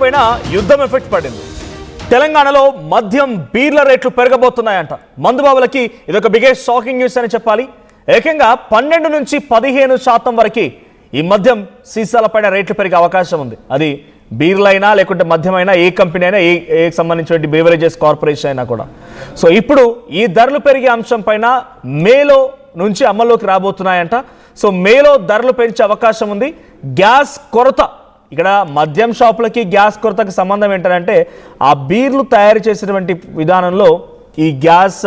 పైన యుద్ధం ఎఫెక్ట్ పడింది. తెలంగాణలో మద్యం బీర్ల రేట్లు పెరగబోతున్నాయంట. మందుబాబులకి ఇదొక బిగ్గెస్ట్ షాకింగ్ న్యూస్ అని చెప్పాలి. ఏకంగా 12 నుంచి 15% వరకు ఈ మద్యం సీసాల పైన రేట్లు పెరిగే అవకాశం ఉంది. అది బీర్లైనా లేకుంటే మద్యమైనా, ఏ కంపెనీ అయినా, ఏ సంబంధించిన బేవరేజెస్ కార్పొరేషన్ అయినా కూడా. సో ఇప్పుడు ఈ ధరలు పెరిగే అంశం పైన మేలో నుంచి అమల్లోకి రాబోతున్నాయంట. సో మేలో ధరలు పెంచే అవకాశం ఉంది. గ్యాస్ కొరత, ఇక్కడ మద్యం షాపులకి గ్యాస్ కొరతకి సంబంధం ఏంటంటే ఆ బీర్లు తయారు చేసేటువంటి విధానంలో ఈ గ్యాస్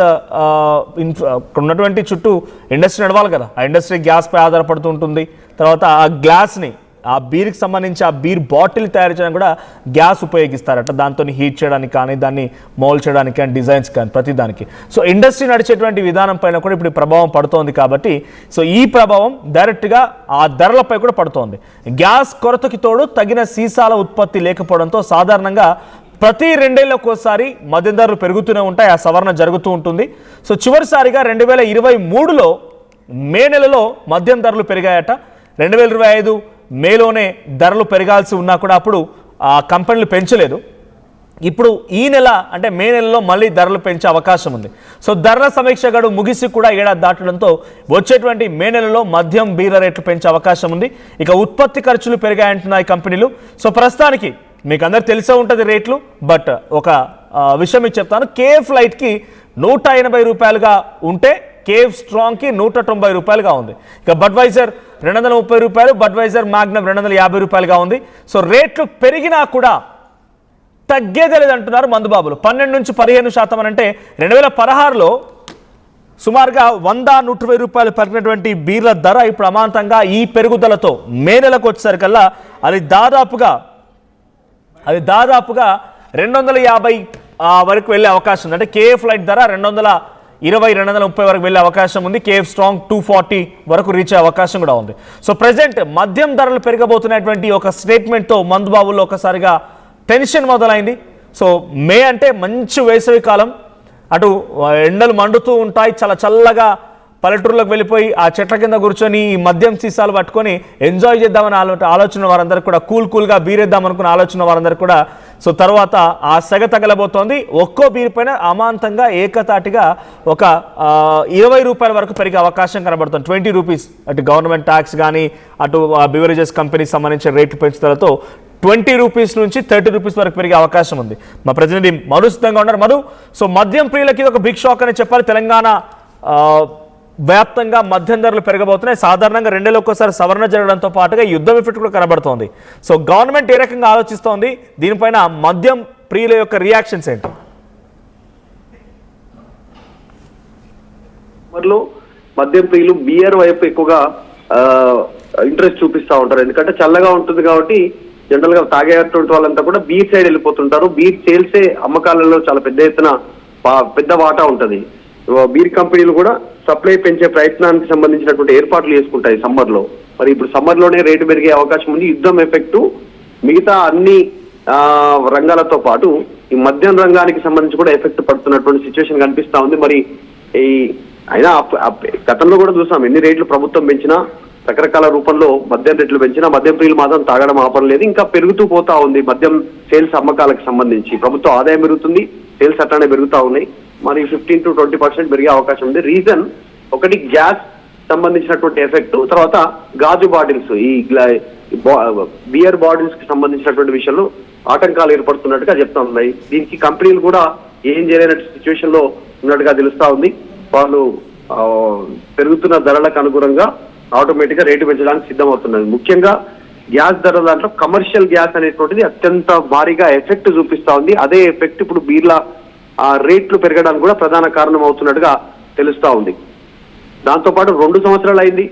ఉన్నటువంటి చుట్టూ ఇండస్ట్రీ నడవాలి కదా, ఆ ఇండస్ట్రీ గ్యాస్పై ఆధారపడుతూ ఉంటుంది. తర్వాత ఆ గ్లాస్ని, ఆ బీర్కి సంబంధించి ఆ బీర్ బాటిల్ తయారు చేయడానికి కూడా గ్యాస్ ఉపయోగిస్తారట. దాంతో హీట్ చేయడానికి కానీ, దాన్ని మోల్డ్ చేయడానికి కానీ, డిజైన్స్ కానీ, ప్రతి దానికి. సో ఇండస్ట్రీ నడిచేటువంటి విధానం పైన కూడా ఇప్పుడు ప్రభావం పడుతోంది. కాబట్టి సో ఈ ప్రభావం డైరెక్ట్గా ఆ ధరలపై కూడా పడుతోంది. గ్యాస్ కొరతకి తోడు తగిన సీసాల ఉత్పత్తి లేకపోవడంతో సాధారణంగా ప్రతి 2 ఏళ్లకోసారి మద్యం ధరలు పెరుగుతూనే ఉంటాయి. ఆ సవరణ జరుగుతూ ఉంటుంది. సో చివరిసారిగా 2023లో మే నెలలో మద్యం ధరలు పెరిగాయట. 2025 మేలోనే ధరలు పెరగాల్సి ఉన్నా కూడా అప్పుడు ఆ కంపెనీలు పెంచలేదు. ఇప్పుడు ఈ నెల అంటే మే నెలలో మళ్ళీ ధరలు పెంచే అవకాశం ఉంది. సో ధరల సమీక్ష గడువు ముగిసి కూడా ఏడాది దాటడంతో వచ్చేటువంటి మే నెలలో మద్యం బీర్ల రేట్లు పెంచే అవకాశం ఉంది. ఇక ఉత్పత్తి ఖర్చులు పెరిగాయంటున్నాయి కంపెనీలు. సో ప్రస్తుతానికి మీకు అందరు తెలిసే ఉంటుంది రేట్లు. బట్ ఒక విషయం మీకు చెప్తాను. కేఎఫ్ లైట్కి 180 రూపాయలుగా ఉంటే కేఎఫ్ స్ట్రాంగ్కి 190 రూపాయలుగా ఉంది. ఇక బడ్వైజర్ 230 రూపాయలు, బడ్వైజర్ మ్యాగ్నమ్ 250 రూపాయలుగా ఉంది. సో రేట్లు పెరిగినా కూడా తగ్గేదే లేదంటున్నారు మందుబాబులు. 12 నుంచి 15% అని అంటే 2016లో సుమారుగా 100-120 రూపాయలు పెరిగినటువంటి బీర్ల ధర ఇప్పుడు అమాంతంగా ఈ పెరుగుదలతో మే నెలకు వచ్చేసరికల్లా అది దాదాపుగా 250 వరకు వెళ్ళే అవకాశం ఉంది. అంటే కేఎఫ్ లైట్ ధర 220-230 వరకు వెళ్ళే అవకాశం ఉంది. కేఎఫ్ స్ట్రాంగ్ 240 వరకు రీచ్ అయ్యే అవకాశం కూడా ఉంది. సో ప్రజెంట్ మద్యం ధరలు పెరగబోతున్నటువంటి ఒక స్టేట్మెంట్తో మందుబాబుల్లో ఒకసారిగా టెన్షన్ మొదలైంది. సో మే అంటే మంచి వేసవి కాలం, అటు ఎండలు మండుతూ ఉంటాయి. చాలా చల్లగా పల్లెటూరులోకి వెళ్ళిపోయి ఆ చెట్ల కింద కూర్చొని ఈ మద్యం సీసాలు పట్టుకొని ఎంజాయ్ చేద్దామని ఆలోచన వారందరికీ కూడా, కూల్గా బీరేద్దాం అనుకున్న ఆలోచన వారందరికీ కూడా సో తర్వాత ఆ సెగ తగలబోతోంది. ఒక్కో బీర్ పైన అమాంతంగా ఏకతాటిగా ఒక 20 రూపాయల వరకు పెరిగే అవకాశం కనబడుతుంది. 20 రూపీస్ అటు గవర్నమెంట్ ట్యాక్స్ కానీ, అటు బెవరేజెస్ కంపెనీకి సంబంధించిన రేట్లు పెంచుదలతో 20 రూపీస్ నుంచి 30 రూపీస్ వరకు పెరిగే అవకాశం ఉంది. మా ప్రతినిధి మధు సిద్ధంగా ఉన్నారు. మధు, సో మద్యం ప్రియులకి ఇది ఒక బిగ్ షాక్ అని చెప్పాలి. తెలంగాణ వ్యాప్తంగా మద్యం ధరలు పెరగబోతున్నాయి. సాధారణంగా 2 ఏళ్లకు ఒకసారి సవరణ జరగడంతో పాటుగా యుద్ధం ఎఫెక్ట్ కూడా కనబడుతోంది. సో గవర్నమెంట్ ఏ రకంగా ఆలోచిస్తోంది, దీనిపైన మద్యం ప్రియుల యొక్క రియాక్షన్స్ ఏంటి? మద్యం ప్రియులు బియర్ వైపు ఎక్కువగా ఇంట్రెస్ట్ చూపిస్తూ ఉంటారు. ఎందుకంటే చల్లగా ఉంటుంది కాబట్టి జనరల్ గా తాగేటువంటి వాళ్ళంతా కూడా బీర్ సైడ్ వెళ్ళిపోతుంటారు. బీర్ సేల్సే అమ్మకాలలో చాలా పెద్ద వాటా ఉంటుంది. బీర్ కంపెనీలు కూడా సప్లై పెంచే ప్రయత్నానికి సంబంధించినటువంటి ఏర్పాట్లు చేసుకుంటాయి సమ్మర్ లో. మరి ఇప్పుడు సమ్మర్ లోనే రేటు పెరిగే అవకాశం ఉంది. యుద్ధం ఎఫెక్ట్ మిగతా అన్ని రంగాలతో పాటు ఈ మద్యం రంగానికి సంబంధించి కూడా ఎఫెక్ట్ పడుతున్నటువంటి సిచ్యువేషన్ కనిపిస్తా ఉంది. మరి ఈ అయినా గతంలో కూడా చూసాం, ఎన్ని రేట్లు ప్రభుత్వం పెంచినా, రకరకాల రూపంలో మద్యం రేట్లు పెంచినా మద్యం ప్రియులు మాత్రం తాగడం ఆపడం లేదు. ఇంకా పెరుగుతూ పోతా ఉంది మద్యం సేల్స్ అమ్మకాలకు సంబంధించి. ప్రభుత్వ ఆదాయం పెరుగుతుంది, సేల్స్ అట్లానే పెరుగుతూ ఉన్నాయి. మరి 15 to 20% పెరిగే అవకాశం ఉంది. రీజన్ ఒకటి గ్యాస్ సంబంధించినటువంటి ఎఫెక్ట్, తర్వాత గాజు బాటిల్స్, ఈ బియర్ బాటిల్స్ కి సంబంధించినటువంటి విషయంలో ఆటంకాలు ఏర్పడుతున్నట్టుగా చెప్తా ఉన్నాయి. దీనికి కంపెనీలు కూడా ఏం చేయలేని సిచ్యువేషన్ లో ఉన్నట్టుగా తెలుస్తా ఉంది. వాళ్ళు పెరుగుతున్న ధరలకు అనుగుణంగా ఆటోమేటిక్ గా రేటు పెంచడానికి సిద్ధమవుతున్నది. ముఖ్యంగా గ్యాస్ ధరల దాంట్లో కమర్షియల్ గ్యాస్ అనేటువంటిది అత్యంత భారీగా ఎఫెక్ట్ చూపిస్తా ఉంది. అదే ఎఫెక్ట్ ఇప్పుడు బీర్ల రేట్లు పెరగడానికి కూడా ప్రధాన కారణం అవుతున్నట్టుగా తెలుస్తా ఉంది. దాంతోపాటు 2 సంవత్సరాలు అయింది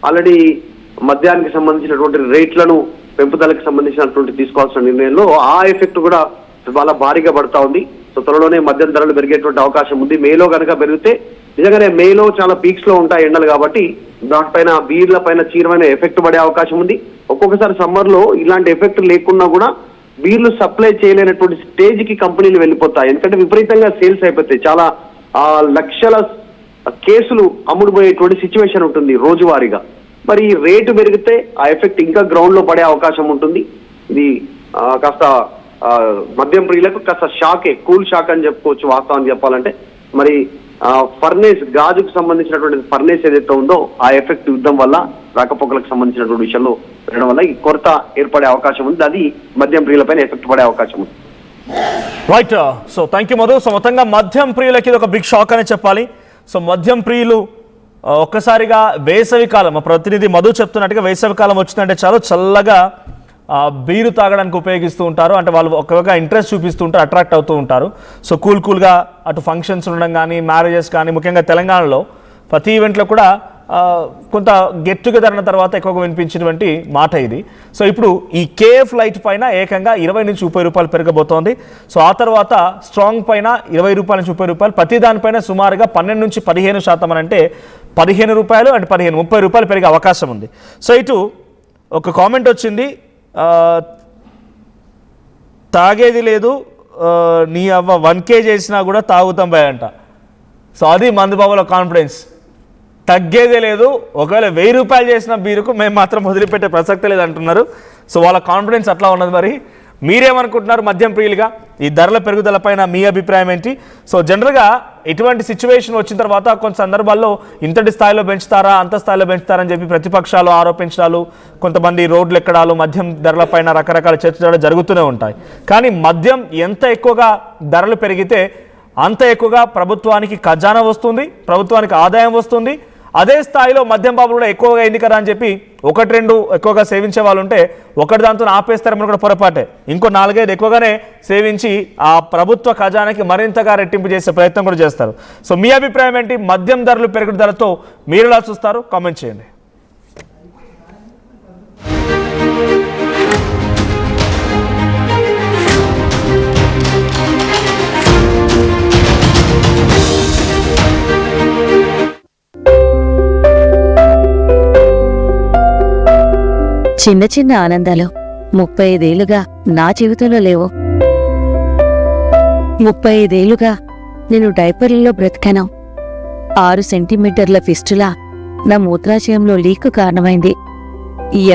ఆల్రెడీ మద్యానికి సంబంధించినటువంటి రేట్లను పెంపుదలకు సంబంధించినటువంటి తీసుకోవాల్సిన నిర్ణయంలో ఆ ఎఫెక్ట్ కూడా చాలా భారీగా పడతా ఉంది. సో త్వరలోనే మద్యం ధరలు పెరిగేటువంటి అవకాశం ఉంది. మేలో కనుక పెరిగితే నిజంగానే మేలో చాలా పీక్స్ లో ఉంటాయి ఎండలు కాబట్టి దానిపైన బీర్ల పైన తీవ్రమైన ఎఫెక్ట్ పడే అవకాశం ఉంది. ఒక్కొక్కసారి సమ్మర్ లో ఇలాంటి ఎఫెక్ట్ లేకున్నా కూడా బీర్లు సప్లై చేయలేనటువంటి స్టేజ్ కి కంపెనీలు వెళ్ళిపోతాయి. ఎందుకంటే విపరీతంగా సేల్స్ అయిపోతాయి. చాలా లక్షల కేసులు అమ్ముడుపోయేటువంటి సిచ్యువేషన్ ఉంటుంది రోజువారీగా. మరి రేటు పెరిగితే ఆ ఎఫెక్ట్ ఇంకా గ్రౌండ్ లో పడే అవకాశం ఉంటుంది. ఇది కాస్త మద్యం ప్రియులకు కాస్త షాకే, కూల్ షాక్ అని చెప్పుకోవచ్చు వాస్తవాన్ని చెప్పాలంటే. మరి ఫర్నేస్, గాజుకు సంబంధించినటువంటి ఫర్నేస్ ఏదైతే ఉందో ఆ ఎఫెక్ట్ యుద్ధం వల్ల రాకపోకలకు సంబంధించినటువంటి విషయంలో వెళ్ళడం వల్ల ఈ కొరత ఏర్పడే అవకాశం ఉంది. అది మద్యం ప్రియులపైన ఎఫెక్ట్ పడే అవకాశం ఉంది. Right. So thank you Madhu. So మొత్తంగా మద్యం ప్రియులకి ఇది ఒక బిగ్ షాక్ అనే చెప్పాలి. సో మద్యం ప్రియులు ఒక్కసారిగా వేసవి కాలం, మా ప్రతినిధి మధు చెప్తున్నట్టుగా వేసవి కాలం వచ్చిందంటే చాలు చల్లగా బీరు తాగడానికి ఉపయోగిస్తూ ఉంటారు. అంటే వాళ్ళు ఒక ఇంట్రెస్ట్ చూపిస్తూ ఉంటారు, అట్రాక్ట్ అవుతూ ఉంటారు. సో కూల్గా అటు ఫంక్షన్స్ ఉండడం కానీ, మ్యారేజెస్ కానీ, ముఖ్యంగా తెలంగాణలో ప్రతి ఈవెంట్లో కూడా కొంత గెట్ టుగెదర్ అన్న తర్వాత ఎక్కువగా వినిపించినటువంటి మాట ఇది. సో ఇప్పుడు ఈ కేఎఫ్ లైట్ పైన ఏకంగా 20 నుంచి 30 రూపాయలు పెరగబోతోంది. సో ఆ తర్వాత స్ట్రాంగ్ పైన 20 రూపాయల నుంచి 30 రూపాయలు, ప్రతి దానిపైన సుమారుగా 12 నుంచి 15% అని, అంటే 15 రూపాయలు అంటే 30 రూపాయలు పెరిగే అవకాశం ఉంది. సో ఇటు ఒక కామెంట్ వచ్చింది, తాగేది లేదు నీ అవ్వ 1K చేసినా కూడా తాగుతాం భయ అంట. సో అది మందుబాబుల కాన్ఫిడెన్స్, తగ్గేదే లేదు. ఒకవేళ 1000 రూపాయలు చేసిన బీరుకు మేము మాత్రం వదిలిపెట్టే ప్రసక్తే లేదు అంటున్నారు. సో వాళ్ళ కాన్ఫిడెన్స్ అట్లా ఉన్నది. మరి మీరేమనుకుంటున్నారు మద్యం ప్రియులుగా ఈ ధరల పెరుగుదల పైన మీ అభిప్రాయం ఏంటి? సో జనరల్గా ఇటువంటి సిచ్యువేషన్ వచ్చిన తర్వాత కొన్ని సందర్భాల్లో ఇంతటి స్థాయిలో పెంచుతారా, అంత స్థాయిలో పెంచుతారని చెప్పి ప్రతిపక్షాలు ఆరోపించడాలు, కొంతమంది రోడ్లు ఎక్కడాలు, మద్యం ధరల పైన రకరకాల చర్చలు జరుగుతూనే ఉంటాయి. కానీ మద్యం ఎంత ఎక్కువగా ధరలు పెరిగితే అంత ఎక్కువగా ప్రభుత్వానికి ఖజానా వస్తుంది, ప్రభుత్వానికి ఆదాయం వస్తుంది. అదే స్థాయిలో మద్యం బాబులు కూడా ఎక్కువగా అయింది కదా అని చెప్పి 1-2 ఎక్కువగా సేవించే వాళ్ళు ఉంటే ఒకటి దాంతో ఆపేస్తారని కూడా పొరపాటే. ఇంకో 4-5 ఎక్కువగానే సేవించి ఆ ప్రభుత్వ ఖజానాకి మరింతగా రెట్టింపు చేసే ప్రయత్నం కూడా చేస్తారు. సో మీ అభిప్రాయం ఏంటి? మద్యం ధరలు పెరుగుదలతో మీరు ఎలా చూస్తారు? కామెంట్ చేయండి. చిన్న చిన్న ఆనందాలు 35 ఏళ్లుగా నా జీవితంలో లేవు. 35 ఏళ్లుగా నేను డైపర్లలో బ్రతికాను. 6 సెంటీమీటర్ల ఫిస్టులా నా మూత్రాశయంలో లీక్ కారణమైంది.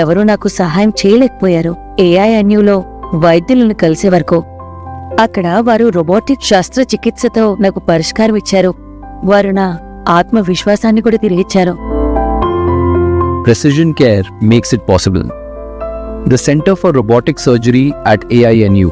ఎవరూ నాకు సహాయం చేయలేకపోయారు. ఏఐఎన్యూలో వైద్యులను కలిసే వరకు అక్కడ వారు రోబోటిక్ శస్త్రచికిత్సతో నాకు పరిష్కారం ఇచ్చారు. వారు నా ఆత్మవిశ్వాసాన్ని కూడా తిరిగిచ్చారు. Precision care makes it possible. The Center for Robotic Surgery at AINU